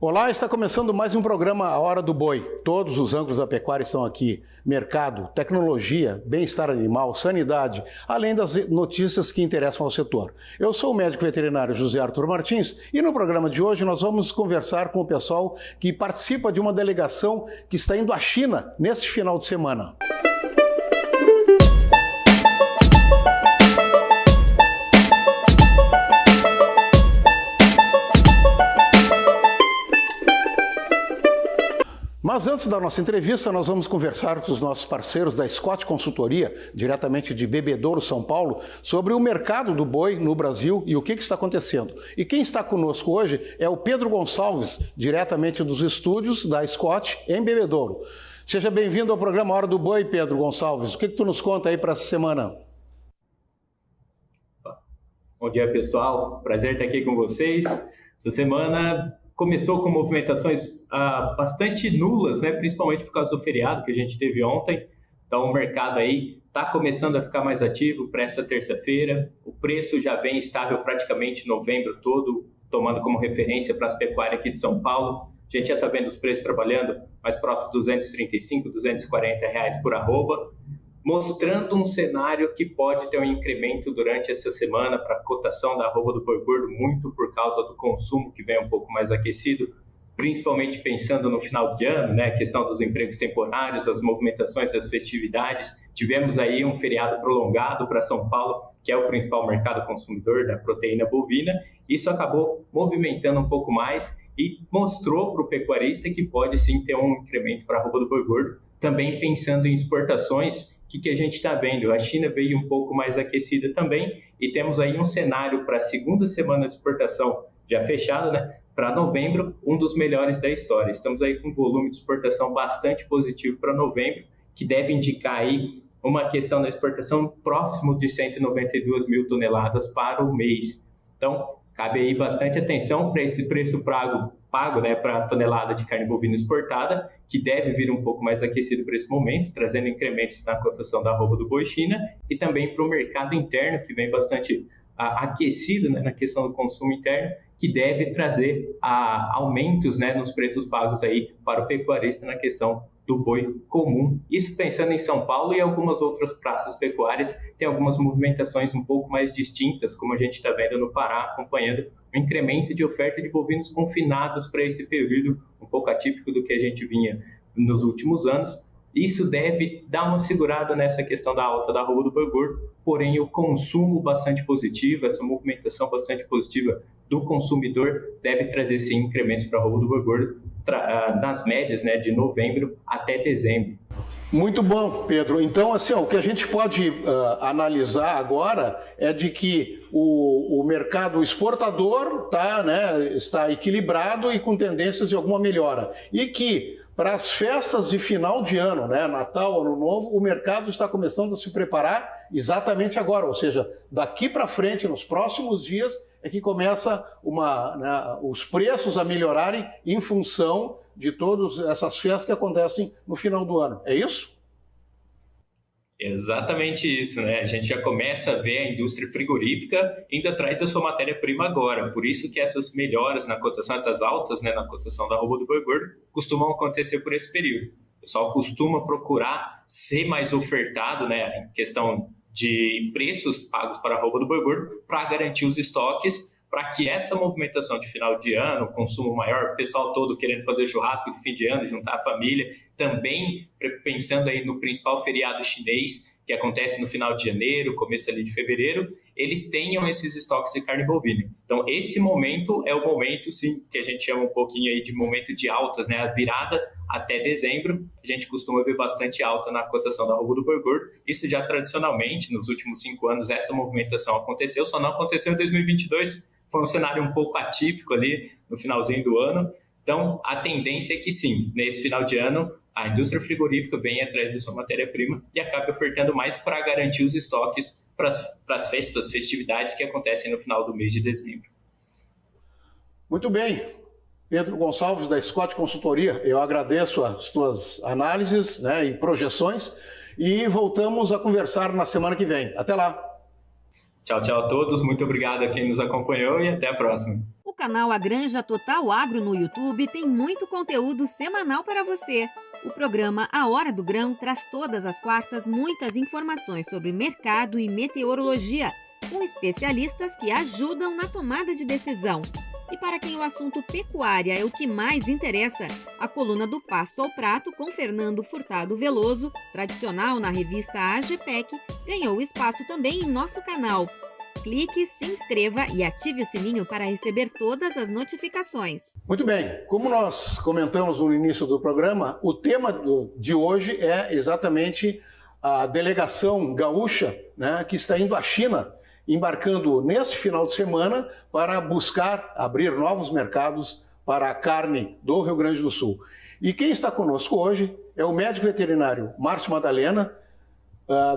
Olá, está começando mais um programa A Hora do Boi. Todos os ângulos da pecuária estão aqui. Mercado, tecnologia, bem-estar animal, sanidade, além das notícias que interessam ao setor. Eu sou o médico veterinário José Arthur Martins e no programa de hoje nós vamos conversar com o pessoal que participa de uma delegação que está indo à China neste final de semana. Mas antes da nossa entrevista, nós vamos conversar com os nossos parceiros da Scott Consultoria, diretamente de Bebedouro, São Paulo, sobre o mercado do boi no Brasil e o que está acontecendo. E quem está conosco hoje é o Pedro Gonçalves, diretamente dos estúdios da Scott em Bebedouro. Seja bem-vindo ao programa Hora do Boi, Pedro Gonçalves. O que tu nos conta aí para essa semana? Bom dia, pessoal. Prazer estar aqui com vocês. Essa semana começou com movimentações bastante nulas, né? Principalmente por causa do feriado que a gente teve ontem. Então o mercado aí está começando a ficar mais ativo para essa terça-feira. O preço já vem estável praticamente novembro todo, tomando como referência para as pecuárias aqui de São Paulo. A gente já está vendo os preços trabalhando mais próximo de 235, 240 reais por arroba, mostrando um cenário que pode ter um incremento durante essa semana para a cotação da arroba do boi gordo, muito por causa do consumo que vem um pouco mais aquecido, principalmente pensando no final de ano, né, a questão dos empregos temporários, as movimentações das festividades. Tivemos aí um feriado prolongado para São Paulo, que é o principal mercado consumidor da proteína bovina. Isso acabou movimentando um pouco mais e mostrou para o pecuarista que pode sim ter um incremento para a arroba do boi gordo. Também pensando em exportações, o que a gente está vendo? A China veio um pouco mais aquecida também e temos aí um cenário para a segunda semana de exportação já fechado, né? Para novembro, um dos melhores da história. Estamos aí com um volume de exportação bastante positivo para novembro, que deve indicar aí uma questão da exportação próximo de 192 mil toneladas para o mês. Então, cabe aí bastante atenção para esse preço pago, né, para a tonelada de carne bovina exportada, que deve vir um pouco mais aquecido para esse momento, trazendo incrementos na cotação da arroba do boi China e também para o mercado interno, que vem bastante aquecido, né, na questão do consumo interno, que deve trazer aumentos, né, nos preços pagos aí para o pecuarista na questão do boi comum. Isso pensando em São Paulo e algumas outras praças pecuárias, tem algumas movimentações um pouco mais distintas, como a gente está vendo no Pará, acompanhando o incremento de oferta de bovinos confinados para esse período, um pouco atípico do que a gente vinha nos últimos anos. Isso deve dar uma segurada nessa questão da alta da arroba do boi gordo, porém o consumo bastante positivo, essa movimentação bastante positiva do consumidor deve trazer sim incrementos para a arroba do boi gordo nas médias, né, de novembro até dezembro. Muito bom, Pedro. Então, assim, o que a gente pode analisar agora é de que o mercado exportador está equilibrado e com tendências de alguma melhora. E que para as festas de final de ano, né, Natal, Ano Novo, o mercado está começando a se preparar exatamente agora, ou seja, daqui para frente, nos próximos dias, é que começa os preços a melhorarem em função de todas essas festas que acontecem no final do ano. É isso? Exatamente isso, né? A gente já começa a ver a indústria frigorífica indo atrás da sua matéria-prima agora. Por isso que essas melhoras na cotação, essas altas, né, na cotação da arroba do boi gordo, costumam acontecer por esse período. O pessoal costuma procurar ser mais ofertado, né, em questão de preços pagos para a arroba do boi gordo, para garantir os estoques, para que essa movimentação de final de ano, consumo maior, o pessoal todo querendo fazer churrasco de fim de ano, juntar a família, também pensando aí no principal feriado chinês, que acontece no final de janeiro, começo ali de fevereiro, eles tenham esses estoques de carne bovina. Então, esse momento é o momento, sim, que a gente chama um pouquinho aí de momento de altas, né? A virada até dezembro, a gente costuma ver bastante alta na cotação da arroba do boi gordo. Isso já tradicionalmente, nos últimos 5 anos, essa movimentação aconteceu, só não aconteceu em 2022, foi um cenário um pouco atípico ali no finalzinho do ano. Então, a tendência é que sim, nesse final de ano, a indústria frigorífica vem atrás de sua matéria-prima e acaba ofertando mais para garantir os estoques para as festividades que acontecem no final do mês de dezembro. Muito bem. Pedro Gonçalves, da Scott Consultoria, eu agradeço as tuas análises, né, e projeções e voltamos a conversar na semana que vem. Até lá! Tchau, tchau a todos. Muito obrigado a quem nos acompanhou e até a próxima. O canal A Granja Total Agro no YouTube tem muito conteúdo semanal para você. O programa A Hora do Grão traz todas as quartas muitas informações sobre mercado e meteorologia, com especialistas que ajudam na tomada de decisão. E para quem o assunto pecuária é o que mais interessa, a coluna do Pasto ao Prato com Fernando Furtado Veloso, tradicional na revista AGPEC, ganhou espaço também em nosso canal. Clique, se inscreva e ative o sininho para receber todas as notificações. Muito bem, como nós comentamos no início do programa, o tema de hoje é exatamente a delegação gaúcha, né, que está indo à China, embarcando neste final de semana para buscar abrir novos mercados para a carne do Rio Grande do Sul. E quem está conosco hoje é o médico veterinário Márcio Madalena,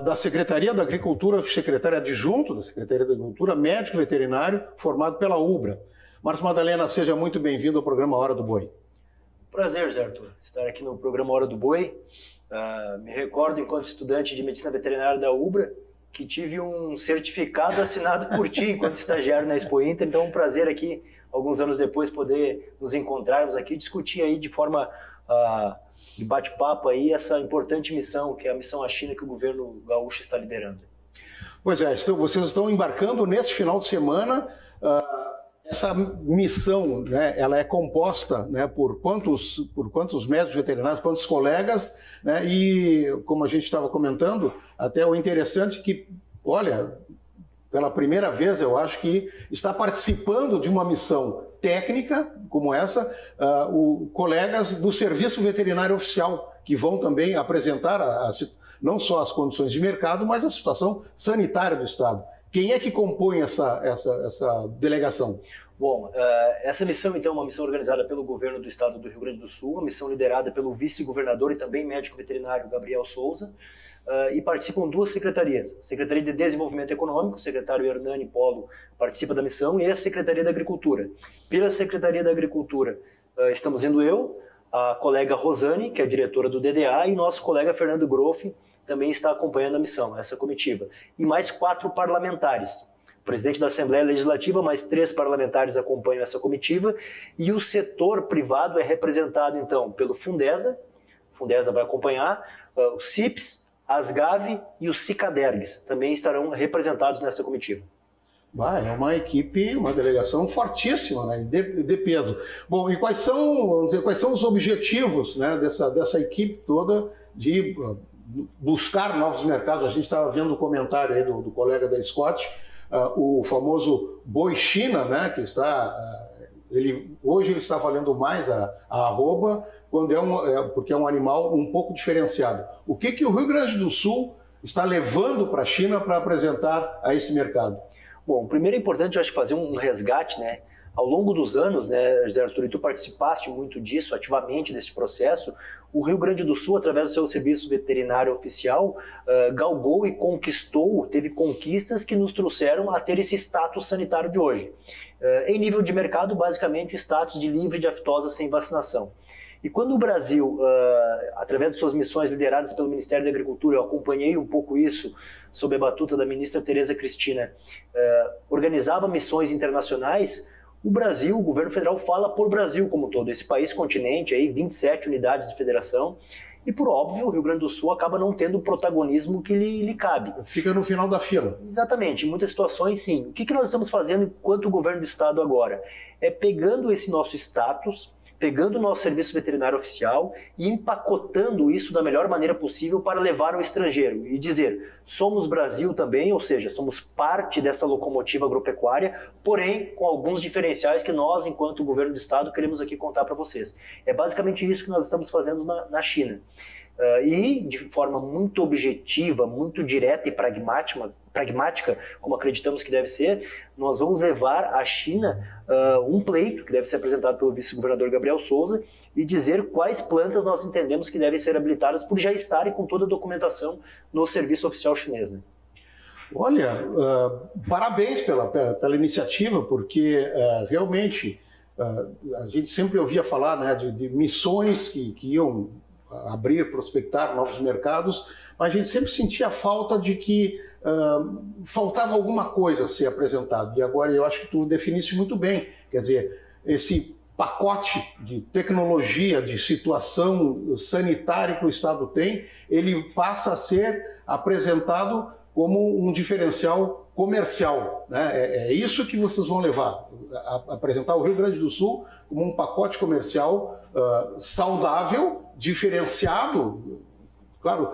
da Secretaria da Agricultura, secretário adjunto da Secretaria da Agricultura, médico veterinário, formado pela UBRA. Márcio Madalena, seja muito bem-vindo ao programa Hora do Boi. Prazer, Zé Arthur, estar aqui no programa Hora do Boi. Me recordo, enquanto estudante de medicina veterinária da UBRA, que tive um certificado assinado por ti enquanto estagiário na Expo Inter, então é um prazer aqui, alguns anos depois, poder nos encontrarmos aqui e discutir aí de forma de bate-papo aí essa importante missão, que é a missão à China que o governo gaúcho está liderando. Pois é, vocês estão embarcando neste final de semana. Essa missão, né, ela é composta, né, por quantos médicos veterinários, quantos colegas, né, e como a gente estava comentando, até o interessante que, olha, pela primeira vez eu acho que está participando de uma missão técnica como essa, colegas do Serviço Veterinário Oficial, que vão também apresentar não só as condições de mercado, mas a situação sanitária do Estado. Quem é que compõe essa delegação? Bom, essa missão, então, é uma missão organizada pelo governo do Estado do Rio Grande do Sul, uma missão liderada pelo vice-governador e também médico veterinário Gabriel Souza, e participam duas secretarias. A Secretaria de Desenvolvimento Econômico, o secretário Hernani Polo participa da missão, e a Secretaria da Agricultura. Pela Secretaria da Agricultura estamos indo eu, a colega Rosane, que é diretora do DDA, e nosso colega Fernando Groff também está acompanhando a missão, essa comitiva. E mais 4 parlamentares. O presidente da Assembleia Legislativa, mais 3 parlamentares acompanham essa comitiva, e o setor privado é representado, então, pelo Fundesa vai acompanhar, o CIPS, Asgave e o Cicadergs também estarão representados nessa comitiva. É uma equipe, uma delegação fortíssima, né, de peso. Bom, e quais são os objetivos, né, dessa equipe toda de buscar novos mercados? A gente estava vendo o comentário aí do colega da Scott, o famoso boi China, né, que hoje ele está valendo mais a arroba, porque é um animal um pouco diferenciado. O que o Rio Grande do Sul está levando para a China para apresentar a esse mercado? Bom, primeiro é importante, eu acho, fazer um resgate, né? Ao longo dos anos, né, José Arthur, e tu participaste muito disso, ativamente desse processo, o Rio Grande do Sul, através do seu serviço veterinário oficial, galgou e conquistou, teve conquistas que nos trouxeram a ter esse status sanitário de hoje. Em nível de mercado, basicamente, o status de livre de aftosa sem vacinação. E quando o Brasil, através de suas missões lideradas pelo Ministério da Agricultura, eu acompanhei um pouco isso sob a batuta da ministra Tereza Cristina, organizava missões internacionais, o Brasil, o governo federal fala por Brasil como um todo, esse país continente, aí, 27 unidades de federação, e por óbvio o Rio Grande do Sul acaba não tendo o protagonismo que lhe cabe. Fica no final da fila. Exatamente, em muitas situações sim. O que nós estamos fazendo enquanto governo do Estado agora? É pegando esse nosso status, pegando o nosso serviço veterinário oficial e empacotando isso da melhor maneira possível para levar ao estrangeiro e dizer, somos Brasil também, ou seja, somos parte dessa locomotiva agropecuária, porém com alguns diferenciais que nós, enquanto governo do Estado, queremos aqui contar para vocês. É basicamente isso que nós estamos fazendo na China. E de forma muito objetiva, muito direta e pragmática, como acreditamos que deve ser, nós vamos levar à China um pleito que deve ser apresentado pelo vice-governador Gabriel Souza e dizer quais plantas nós entendemos que devem ser habilitadas por já estarem com toda a documentação no serviço oficial chinês. Né? Olha, parabéns pela iniciativa, porque realmente a gente sempre ouvia falar, né, de missões que iam abrir, prospectar novos mercados, mas a gente sempre sentia a falta de que faltava alguma coisa a ser apresentado. E agora eu acho que tu definiste muito bem. Quer dizer, esse pacote de tecnologia, de situação sanitária que o Estado tem, ele passa a ser apresentado como um diferencial comercial, né? É isso que vocês vão levar, apresentar o Rio Grande do Sul como um pacote comercial saudável, diferenciado. Claro,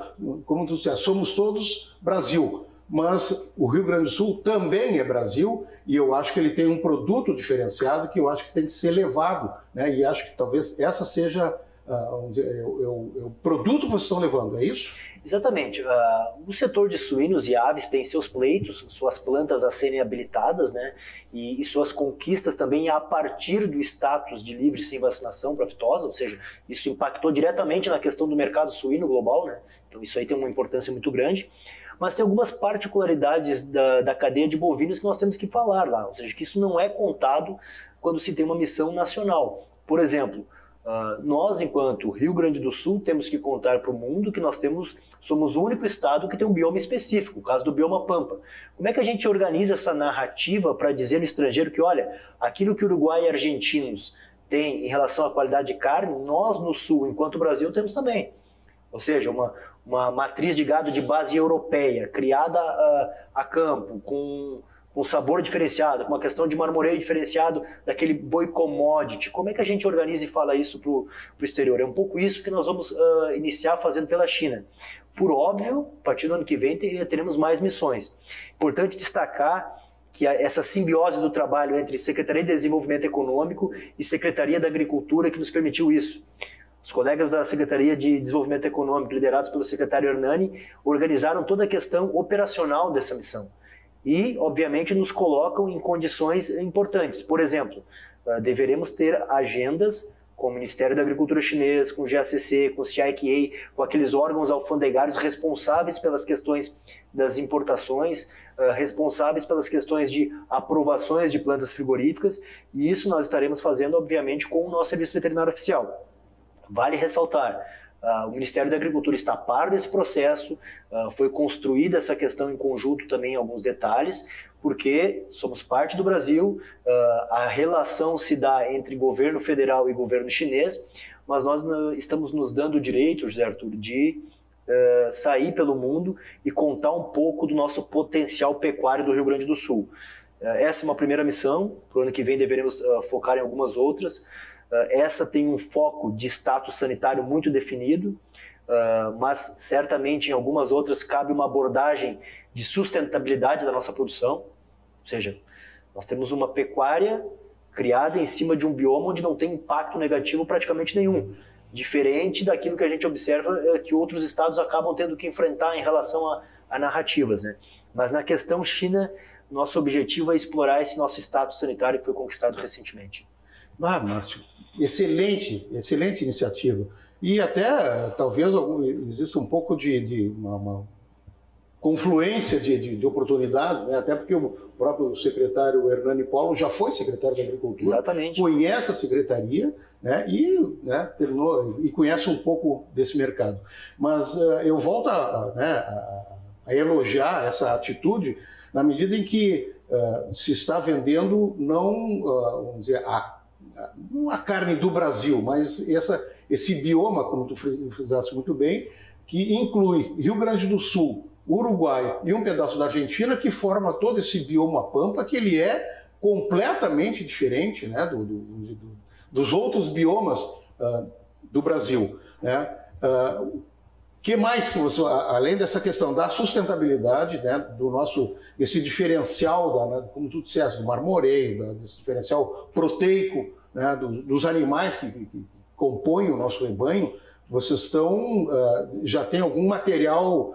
como tu disseste, somos todos Brasil, mas o Rio Grande do Sul também é Brasil e eu acho que ele tem um produto diferenciado que eu acho que tem que ser levado, né? E acho que talvez essa seja o produto que vocês estão levando, é isso? Exatamente. O setor de suínos e aves tem seus pleitos, suas plantas a serem habilitadas, né? E suas conquistas também a partir do status de livre sem vacinação para aftosa, ou seja, isso impactou diretamente na questão do mercado suíno global, né? Então isso aí tem uma importância muito grande. Mas tem algumas particularidades da cadeia de bovinos que nós temos que falar lá, ou seja, que isso não é contado quando se tem uma missão nacional. Por exemplo, nós, enquanto Rio Grande do Sul, temos que contar para o mundo que nós somos o único estado que tem um bioma específico, o caso do bioma Pampa. Como é que a gente organiza essa narrativa para dizer no estrangeiro que, olha, aquilo que Uruguai e argentinos têm em relação à qualidade de carne, nós no Sul, enquanto Brasil, temos também. Ou seja, uma matriz de gado de base europeia, criada a campo, com sabor diferenciado, com uma questão de marmoreio diferenciado daquele boi commodity. Como é que a gente organiza e fala isso para o exterior? É um pouco isso que nós vamos iniciar fazendo pela China. Por óbvio, a partir do ano que vem teremos mais missões. Importante destacar que essa simbiose do trabalho entre Secretaria de Desenvolvimento Econômico e Secretaria da Agricultura que nos permitiu isso. Os colegas da Secretaria de Desenvolvimento Econômico, liderados pelo secretário Hernani, organizaram toda a questão operacional dessa missão. E, obviamente, nos colocam em condições importantes. Por exemplo, deveremos ter agendas com o Ministério da Agricultura chinês, com o GACC, com o CICA, com aqueles órgãos alfandegários responsáveis pelas questões das importações, responsáveis pelas questões de aprovações de plantas frigoríficas, e isso nós estaremos fazendo, obviamente, com o nosso Serviço Veterinário Oficial. Vale ressaltar, o Ministério da Agricultura está a par desse processo, foi construída essa questão em conjunto também em alguns detalhes, porque somos parte do Brasil, a relação se dá entre governo federal e governo chinês, mas nós estamos nos dando o direito, José Arthur, de sair pelo mundo e contar um pouco do nosso potencial pecuário do Rio Grande do Sul. Essa é uma primeira missão, para o ano que vem deveremos focar em algumas outras. Essa tem um foco de status sanitário muito definido, mas certamente em algumas outras cabe uma abordagem de sustentabilidade da nossa produção, ou seja, nós temos uma pecuária criada em cima de um bioma onde não tem impacto negativo praticamente nenhum, diferente daquilo que a gente observa que outros estados acabam tendo que enfrentar em relação a narrativas, né? Mas na questão China, nosso objetivo é explorar esse nosso status sanitário que foi conquistado recentemente. Márcio, excelente iniciativa. E até talvez exista um pouco de uma confluência de oportunidades, né? Até porque o próprio secretário Hernani Polo já foi secretário da Agricultura. Exatamente. Conhece a secretaria, né? E conhece um pouco desse mercado. Mas eu volto a elogiar essa atitude na medida em que se está vendendo não, vamos dizer, não a carne do Brasil, mas esse bioma, como tu frisaste muito bem, que inclui Rio Grande do Sul, Uruguai e um pedaço da Argentina, que forma todo esse bioma pampa, que ele é completamente diferente, né, dos outros biomas do Brasil, né? Que mais, além dessa questão da sustentabilidade, né, desse diferencial, como tu disseste, do marmoreio, desse diferencial proteico, né, dos animais que compõem o nosso rebanho, vocês já tem algum material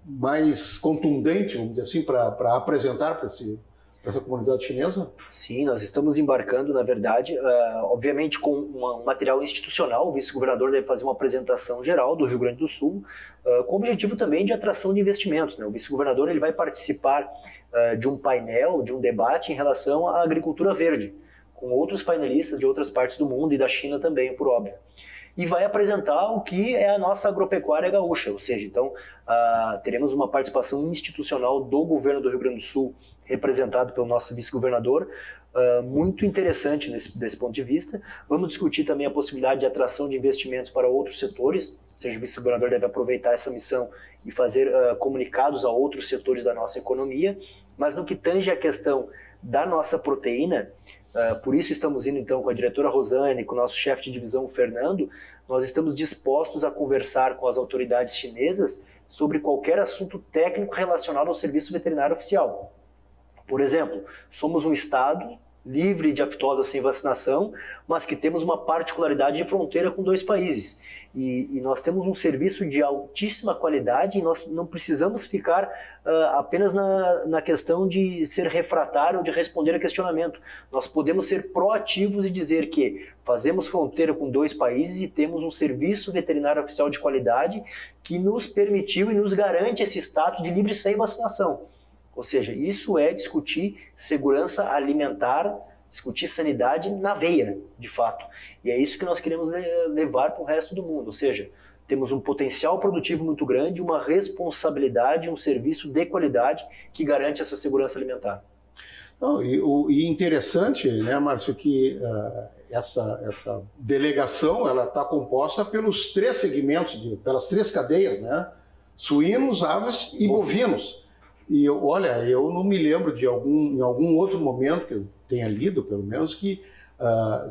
mais contundente, vamos dizer assim, para apresentar para essa comunidade chinesa? Sim, nós estamos embarcando, na verdade, obviamente com um material institucional. O vice-governador deve fazer uma apresentação geral do Rio Grande do Sul, com o objetivo também de atração de investimentos, né? O vice-governador ele vai participar de um painel, de um debate em relação à agricultura verde, com outros painelistas de outras partes do mundo e da China também, por óbvio. e vai apresentar o que é a nossa agropecuária gaúcha, ou seja, então teremos uma participação institucional do governo do Rio Grande do Sul, representado pelo nosso vice-governador, muito interessante desse ponto de vista. Vamos discutir também a possibilidade de atração de investimentos para outros setores, ou seja, o vice-governador deve aproveitar essa missão e fazer comunicados a outros setores da nossa economia, mas no que tange a questão da nossa proteína, por isso estamos indo então com a diretora Rosane, com o nosso chefe de divisão, o Fernando, nós estamos dispostos a conversar com as autoridades chinesas sobre qualquer assunto técnico relacionado ao serviço veterinário oficial. Por exemplo, somos um estado livre de aftosa sem vacinação, mas que temos uma particularidade de fronteira com 2 países. E nós temos um serviço de altíssima qualidade e nós não precisamos ficar apenas na questão de ser refratário ou de responder a questionamento. Nós podemos ser proativos e dizer que fazemos fronteira com 2 países e temos um serviço veterinário oficial de qualidade que nos permitiu e nos garante esse status de livre sem vacinação. Ou seja, isso é discutir segurança alimentar, discutir sanidade na veia, de fato. E é isso que nós queremos levar para o resto do mundo. Ou seja, temos um potencial produtivo muito grande, uma responsabilidade, um serviço de qualidade que garante essa segurança alimentar. Não, e interessante, né, Márcio, que essa delegação ela está composta pelos 3 segmentos, pelas 3 cadeias, né? Suínos, aves e bovinos. E olha, eu não me lembro de em algum outro momento que eu tenha lido, pelo menos, que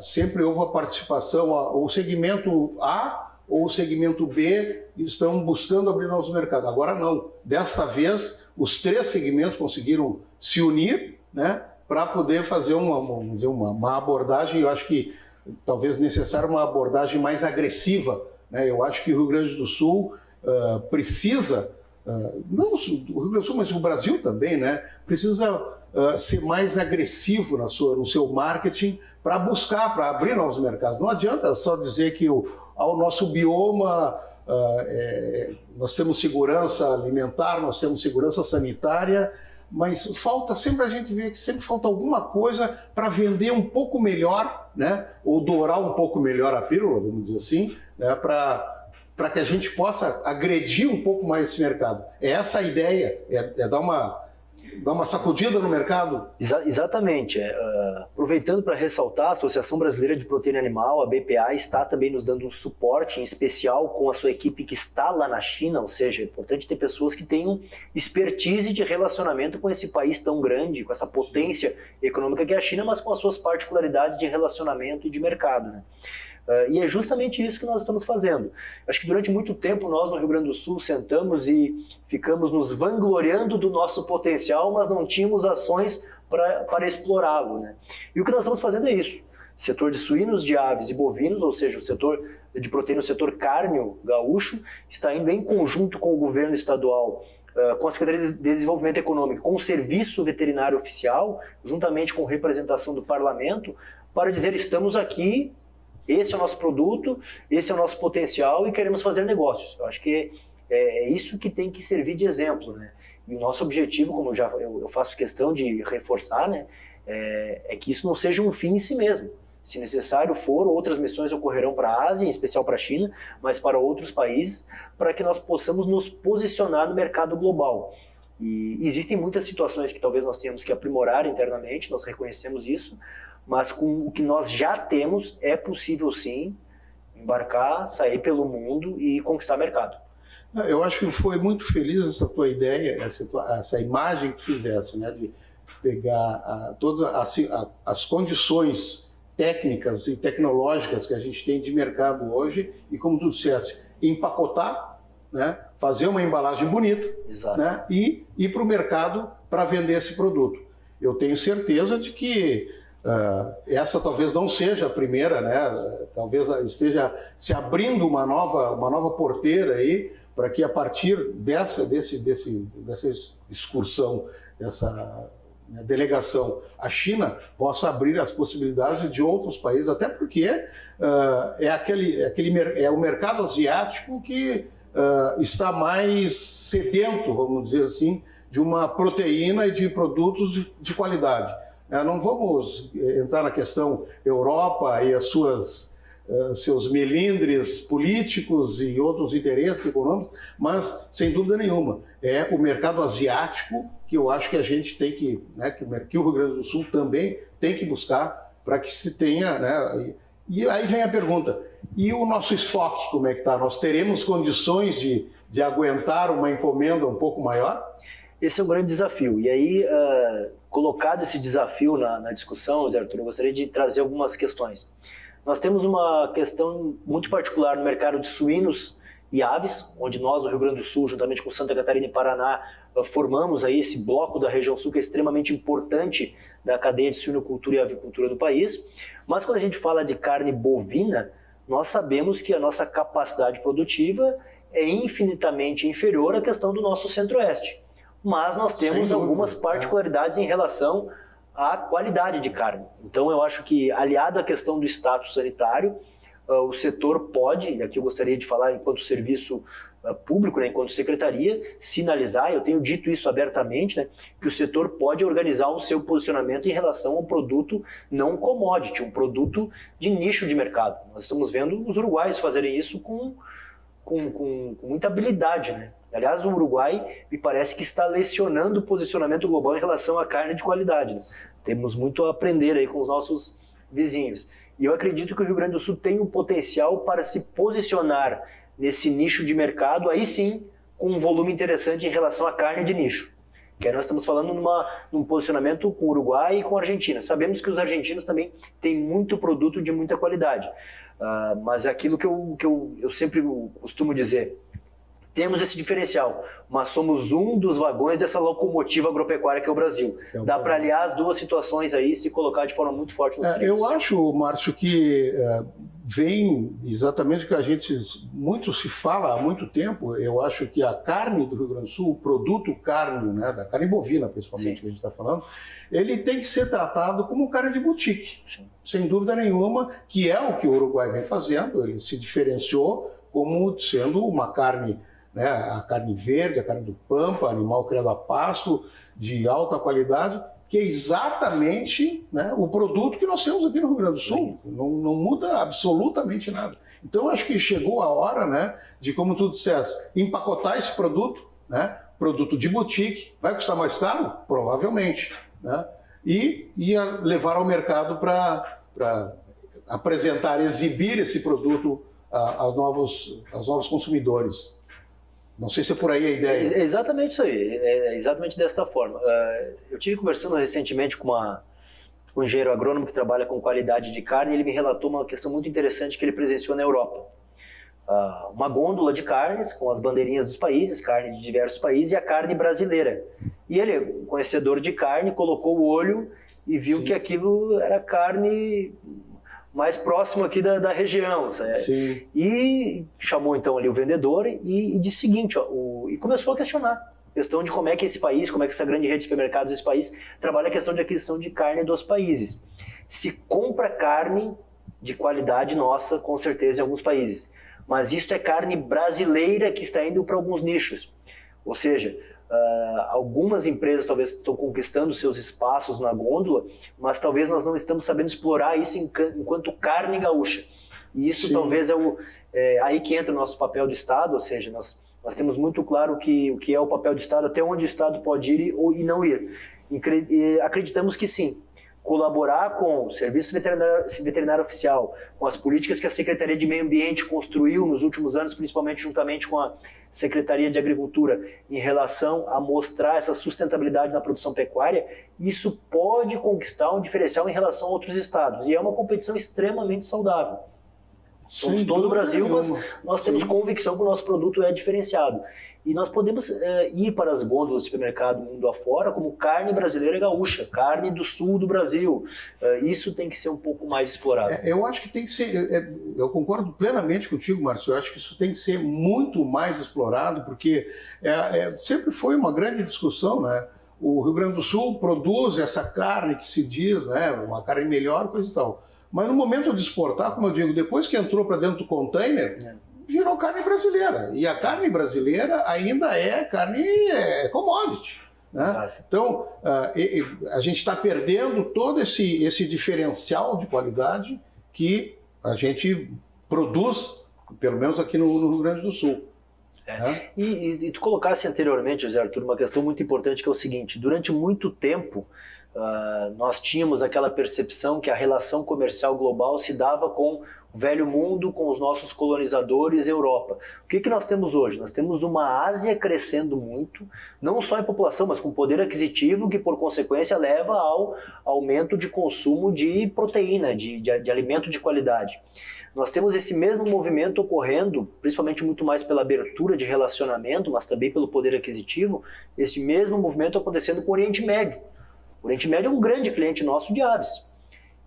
sempre houve a participação, o segmento A ou o segmento B estão buscando abrir novos mercados. Agora não. Desta vez, os 3 segmentos conseguiram se unir, né, para poder fazer uma abordagem, eu acho que talvez necessária uma abordagem mais agressiva, né? Eu acho que o Rio Grande do Sul precisa... não o Rio Grande do Sul, mas o Brasil também, né? Precisa ser mais agressivo no seu marketing para buscar, para abrir novos mercados. Não adianta só dizer que ao nosso bioma nós temos segurança alimentar, nós temos segurança sanitária, mas sempre a gente vê que sempre falta alguma coisa para vender um pouco melhor, né? Ou dourar um pouco melhor a pílula, vamos dizer assim, né? Para que a gente possa agredir um pouco mais esse mercado. É essa a ideia, é dar uma sacudida no mercado? Exatamente. Aproveitando para ressaltar, a Associação Brasileira de Proteína Animal, a BPA, está também nos dando um suporte, em especial com a sua equipe que está lá na China, ou seja, é importante ter pessoas que tenham expertise de relacionamento com esse país tão grande, com essa potência econômica que é a China, mas com as suas particularidades de relacionamento e de mercado, né? E é justamente isso que nós estamos fazendo. Acho que durante muito tempo nós no Rio Grande do Sul sentamos e ficamos nos vangloriando do nosso potencial, mas não tínhamos ações para explorá-lo, né? E o que nós estamos fazendo é isso. Setor de suínos, de aves e bovinos, ou seja, o setor de proteína, o setor cárneo gaúcho, está indo em conjunto com o governo estadual, com a Secretaria de Desenvolvimento Econômico, com o Serviço Veterinário Oficial, juntamente com representação do Parlamento, para dizer estamos aqui. Esse é o nosso produto, esse é o nosso potencial e queremos fazer negócios. Eu acho que é isso que tem que servir de exemplo, né? E o nosso objetivo, como eu faço questão de reforçar, né, é que isso não seja um fim em si mesmo. Se necessário for, outras missões ocorrerão para a Ásia, em especial para a China, mas para outros países, para que nós possamos nos posicionar no mercado global. E existem muitas situações que talvez nós tenhamos que aprimorar internamente, nós reconhecemos isso, mas com o que nós já temos, é possível sim embarcar, sair pelo mundo e conquistar mercado. Eu acho que foi muito feliz essa tua ideia, essa imagem que tu fizesse, né, de pegar todas as condições técnicas e tecnológicas que a gente tem de mercado hoje e, como tu disseste, empacotar, né, fazer uma embalagem bonita, né, e ir para o mercado para vender esse produto. Eu tenho certeza de que essa talvez não seja a primeira, né? Talvez esteja se abrindo uma nova porteira aí, para que a partir dessa excursão, dessa delegação, a China possa abrir as possibilidades de outros países, até porque é o mercado asiático que está mais sedento, vamos dizer assim, de uma proteína e de produtos de qualidade. Não vamos entrar na questão Europa e as suas seus melindres políticos e outros interesses econômicos, mas, sem dúvida nenhuma, é o mercado asiático que eu acho que a gente tem que, né, que o Rio Grande do Sul também tem que buscar para que se tenha, né, e aí vem a pergunta, e o nosso estoque, como é que está? Nós teremos condições de aguentar uma encomenda um pouco maior? Esse é um grande desafio. E aí, colocado esse desafio na discussão, Zé Arthur, eu gostaria de trazer algumas questões. Nós temos uma questão muito particular no mercado de suínos e aves, onde nós, no Rio Grande do Sul, juntamente com Santa Catarina e Paraná, formamos aí esse bloco da região sul que é extremamente importante da cadeia de suinocultura e avicultura do país. Mas quando a gente fala de carne bovina, nós sabemos que a nossa capacidade produtiva é infinitamente inferior à questão do nosso centro-oeste. Mas nós temos algumas particularidades em relação à qualidade de carne. Então eu acho que, aliado à questão do status sanitário, o setor pode, e aqui eu gostaria de falar enquanto serviço público, né, enquanto secretaria, sinalizar, eu tenho dito isso abertamente, né, que o setor pode organizar o seu posicionamento em relação a um produto não commodity, um produto de nicho de mercado. Nós estamos vendo os uruguaios fazerem isso com muita habilidade, né? Aliás, o Uruguai me parece que está lecionando o posicionamento global em relação à carne de qualidade, né? Temos muito a aprender aí com os nossos vizinhos. E eu acredito que o Rio Grande do Sul tem um potencial para se posicionar nesse nicho de mercado, aí sim, com um volume interessante em relação à carne de nicho. Que aí nós estamos falando num posicionamento com o Uruguai e com a Argentina. Sabemos que os argentinos também têm muito produto de muita qualidade. Mas é aquilo que eu sempre costumo dizer. Temos esse diferencial, mas somos um dos vagões dessa locomotiva agropecuária que é o Brasil. Dá para aliar as duas situações aí e se colocar de forma muito forte nos trilhos. Eu acho, Márcio, que vem exatamente o que a gente muito se fala há muito tempo. Eu acho que a carne do Rio Grande do Sul, o produto carne, né, da carne bovina principalmente, que a gente está falando, ele tem que ser tratado como carne de boutique. Sim. Sem dúvida nenhuma, que é o que o Uruguai vem fazendo. Ele se diferenciou como sendo uma carne, né, a carne verde, a carne do pampa, animal criado a pasto, de alta qualidade, que é exatamente, né, o produto que nós temos aqui no Rio Grande do Sul. Não muda absolutamente nada. Então, acho que chegou a hora, né, de, como tu disseste, empacotar esse produto, né, produto de boutique. Vai custar mais caro? Provavelmente. Né, e levar ao mercado para apresentar, exibir esse produto aos novos consumidores. Não sei se é por aí a ideia. É exatamente isso aí, é exatamente desta forma. Eu tive conversando recentemente com um engenheiro agrônomo que trabalha com qualidade de carne, e ele me relatou uma questão muito interessante que ele presenciou na Europa. Uma gôndola de carnes com as bandeirinhas dos países, carne de diversos países, e a carne brasileira. E ele, um conhecedor de carne, colocou o olho e viu que aquilo era carne mais próximo aqui da região, sabe? E chamou então ali o vendedor e disse o seguinte, e começou a questionar a questão de como é que esse país, como é que essa grande rede de supermercados desse país trabalha a questão de aquisição de carne dos países. Se compra carne de qualidade nossa, com certeza, em alguns países, mas isso é carne brasileira que está indo para alguns nichos. Ou seja, algumas empresas talvez estão conquistando seus espaços na gôndola, mas talvez nós não estamos sabendo explorar isso enquanto carne gaúcha. E isso talvez é aí que entra o nosso papel de Estado, ou seja, nós temos muito claro o que é o papel de Estado, até onde o Estado pode ir e não ir. E acreditamos que sim, colaborar com o Serviço Veterinário Oficial, com as políticas que a Secretaria de Meio Ambiente construiu nos últimos anos, principalmente juntamente com a Secretaria de Agricultura, em relação a mostrar essa sustentabilidade na produção pecuária, isso pode conquistar um diferencial em relação a outros estados. E é uma competição extremamente saudável. Somos todo o Brasil, mas nós temos convicção que o nosso produto é diferenciado. E nós podemos ir para as gôndolas de supermercado mundo afora como carne brasileira gaúcha, carne do sul do Brasil. Isso tem que ser um pouco mais explorado. Eu acho que tem que ser, eu concordo plenamente contigo, Márcio, eu acho que isso tem que ser muito mais explorado, porque sempre foi uma grande discussão, né? O Rio Grande do Sul produz essa carne que se diz, né, uma carne melhor, coisa e tal. Mas no momento de exportar, como eu digo, depois que entrou para dentro do container, virou carne brasileira. E a carne brasileira ainda é carne commodity. Né? Então, a gente está perdendo todo esse diferencial de qualidade que a gente produz, pelo menos aqui no Rio Grande do Sul. E tu colocasse anteriormente, José Arthur, uma questão muito importante que é o seguinte: durante muito tempo nós tínhamos aquela percepção que a relação comercial global se dava com o velho mundo, com os nossos colonizadores, Europa. O que nós temos hoje? Nós temos uma Ásia crescendo muito, não só em população, mas com poder aquisitivo, que por consequência leva ao aumento de consumo de proteína, de alimento de qualidade. Nós temos esse mesmo movimento ocorrendo, principalmente muito mais pela abertura de relacionamento, mas também pelo poder aquisitivo, esse mesmo movimento acontecendo com o Oriente Médio. O Oriente Médio é um grande cliente nosso de aves.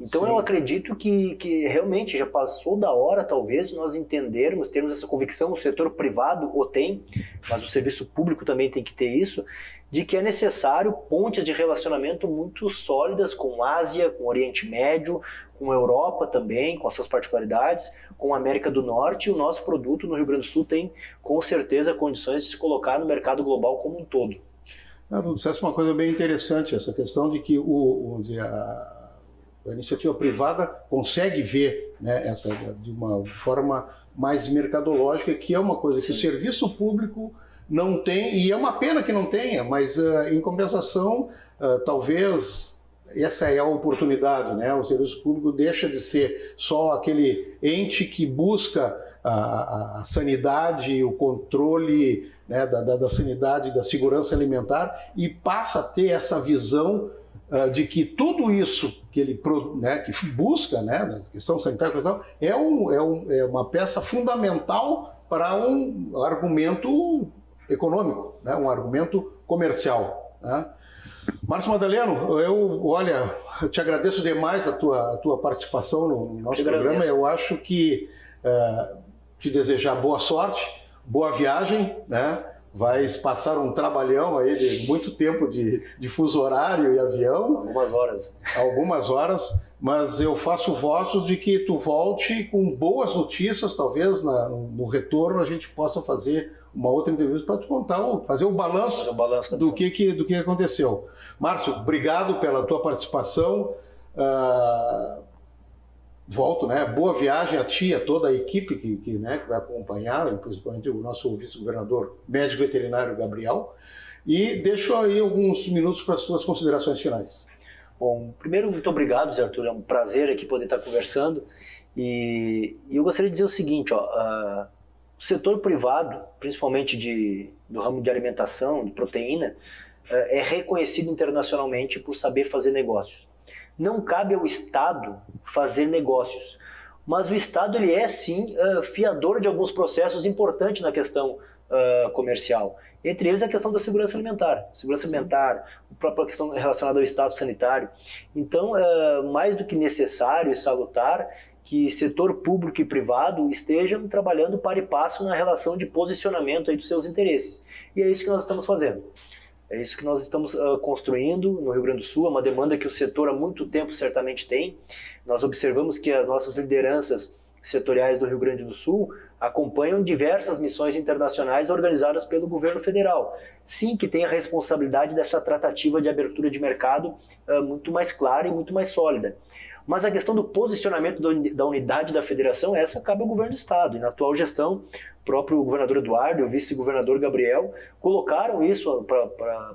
Então eu acredito que realmente já passou da hora, talvez, de nós entendermos, termos essa convicção, o setor privado o tem, mas o serviço público também tem que ter isso, de que é necessário pontes de relacionamento muito sólidas com Ásia, com Oriente Médio, com Europa também, com as suas particularidades, com a América do Norte, e o nosso produto no Rio Grande do Sul tem, com certeza, condições de se colocar no mercado global como um todo. Tu disseste uma coisa bem interessante, essa questão de que a iniciativa privada consegue ver, né, essa, de uma forma mais mercadológica, que é uma coisa que o serviço público não tem, e é uma pena que não tenha, mas em compensação, talvez essa é a oportunidade, né? O serviço público deixa de ser só aquele ente que busca a sanidade, o controle, né, da sanidade, da segurança alimentar, e passa a ter essa visão de que tudo isso que ele, né, que busca, né, na questão sanitária, é uma peça fundamental para um argumento econômico, né, um argumento comercial, né? Márcio Madaleno, eu te agradeço demais a tua participação no nosso programa. Eu acho que te desejar boa sorte, boa viagem, né? Vais passar um trabalhão aí de muito tempo de fuso horário e avião. Algumas horas, mas eu faço voto de que tu volte com boas notícias, talvez no retorno a gente possa fazer uma outra entrevista para tu contar, fazer o balanço do que aconteceu. Márcio, obrigado pela tua participação. Volto, né? Boa viagem a ti e a toda a equipe que vai acompanhar, principalmente o nosso vice-governador médico veterinário Gabriel. E deixo aí alguns minutos para as suas considerações finais. Bom, primeiro, muito obrigado, Zé Arthur. É um prazer aqui poder estar conversando. E eu gostaria de dizer o seguinte, o setor privado, principalmente do ramo de alimentação, de proteína, é reconhecido internacionalmente por saber fazer negócios. Não cabe ao Estado fazer negócios, mas o Estado ele é sim fiador de alguns processos importantes na questão comercial. Entre eles a questão da segurança alimentar, a própria questão relacionada ao estado sanitário. Então, mais do que necessário e salutar que setor público e privado estejam trabalhando para e passo na relação de posicionamento aí dos seus interesses. E é isso que nós estamos fazendo. É isso que nós estamos construindo no Rio Grande do Sul, é uma demanda que o setor há muito tempo certamente tem. Nós observamos que as nossas lideranças setoriais do Rio Grande do Sul acompanham diversas missões internacionais organizadas pelo governo federal. Sim, que tem a responsabilidade dessa tratativa de abertura de mercado muito mais clara e muito mais sólida. Mas a questão do posicionamento da unidade da federação, essa cabe ao governo do Estado. E na atual gestão, o próprio governador Eduardo e o vice-governador Gabriel colocaram isso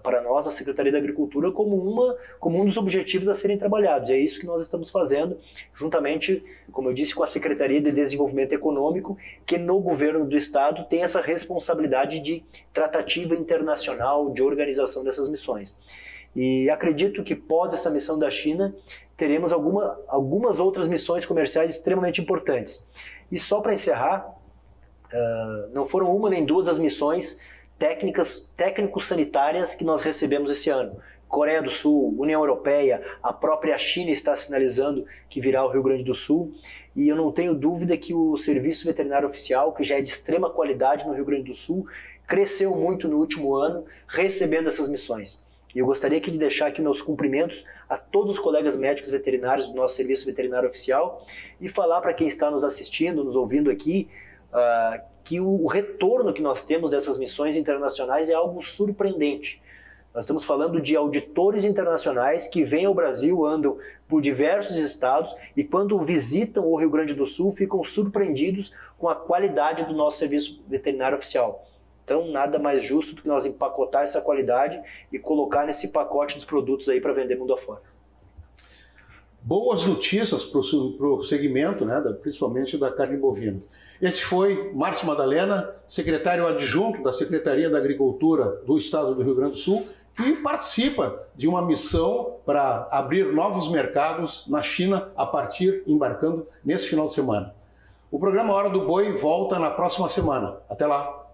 para nós, a Secretaria da Agricultura, como um dos objetivos a serem trabalhados. E é isso que nós estamos fazendo, juntamente, como eu disse, com a Secretaria de Desenvolvimento Econômico, que no governo do Estado tem essa responsabilidade de tratativa internacional, de organização dessas missões. E acredito que pós essa missão da China, teremos algumas outras missões comerciais extremamente importantes. E só para encerrar, não foram uma nem duas as missões técnico-sanitárias que nós recebemos esse ano. Coreia do Sul, União Europeia, a própria China está sinalizando que virá ao Rio Grande do Sul. E eu não tenho dúvida que o Serviço Veterinário Oficial, que já é de extrema qualidade no Rio Grande do Sul, cresceu muito no último ano recebendo essas missões. E eu gostaria aqui de deixar aqui meus cumprimentos a todos os colegas médicos veterinários do nosso Serviço Veterinário Oficial e falar para quem está nos assistindo, nos ouvindo aqui, que o retorno que nós temos dessas missões internacionais é algo surpreendente. Nós estamos falando de auditores internacionais que vêm ao Brasil, andam por diversos estados e quando visitam o Rio Grande do Sul ficam surpreendidos com a qualidade do nosso serviço veterinário oficial. Então, nada mais justo do que nós empacotar essa qualidade e colocar nesse pacote dos produtos aí para vender mundo afora. Boas notícias para o segmento, né, principalmente da carne bovina. Esse foi Márcio Madalena, secretário adjunto da Secretaria da Agricultura do Estado do Rio Grande do Sul, que participa de uma missão para abrir novos mercados na China embarcando nesse final de semana. O programa Hora do Boi volta na próxima semana. Até lá!